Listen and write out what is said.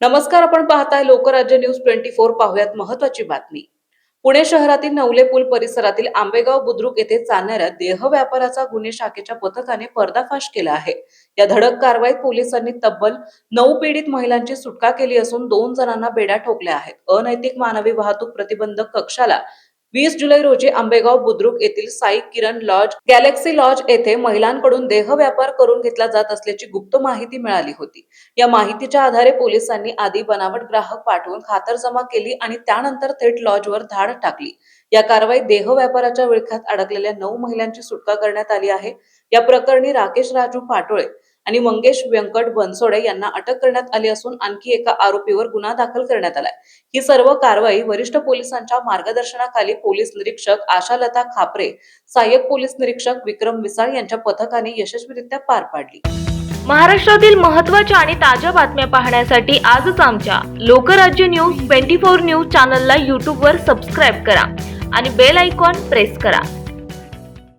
नमस्कार, आपण पाहताय लोकराज्य न्यूज 24। पाहुयात महत्त्वाची बातमी। पुणे शहरातील नवले पूल परिसरातील आंबेगाव बुद्रुक येथे चालणाऱ्या देह व्यापाराचा गुन्हे शाखेच्या पथकाने पर्दाफाश केला आहे। या धडक कारवाईत पोलिसांनी तब्बल 9 पीडित महिलांची सुटका केली असून 2 जणांना बेड्या ठोकल्या आहेत। अनैतिक मानवी वाहतूक प्रतिबंधक कक्षाला 20 जुलै रोजी आंबेगाव बुद्रुक येथील साई किरण लॉज गॅलेक्सी लॉज येथे महिलांकडून देह व्यापार करून घेतला जात असल्याची गुप्त माहिती मिळाली होती। या माहितीच्या आधारे पोलिसांनी आधी बनावट ग्राहक पाठवून खातरजमा केली आणि त्यानंतर थेट लॉजवर धाड टाकली। या कारवाईत देह व्यापाराच्या विळख्यात अडकलेल्या 9 महिलांची सुटका करण्यात आली आहे। या प्रकरणी राकेश राजू पाटोळे आणि मंगेश व्यंकट बनसोडे यांना अटक करण्यात आली असून आणखी एका आरोपीवर गुन्हा दाखल करण्यात आलाय। ही सर्व कारवाई वरिष्ठ पोलिसांच्या मार्गदर्शनाखाली पोलीस निरीक्षक आशालता खापरे, सहाय्यक पोलीस निरीक्षक विक्रम विसाळ यांच्या पथकाने यशस्वीरित्या पार पाडली। महाराष्ट्रातील महत्त्वाच्या आणि ताज्या बातम्या पाहण्यासाठी आजच आमच्या लोकराज्य न्यूज 24 न्यूज चॅनलला YouTube वर सबस्क्राइब करा आणि बेल आयकॉन प्रेस करा।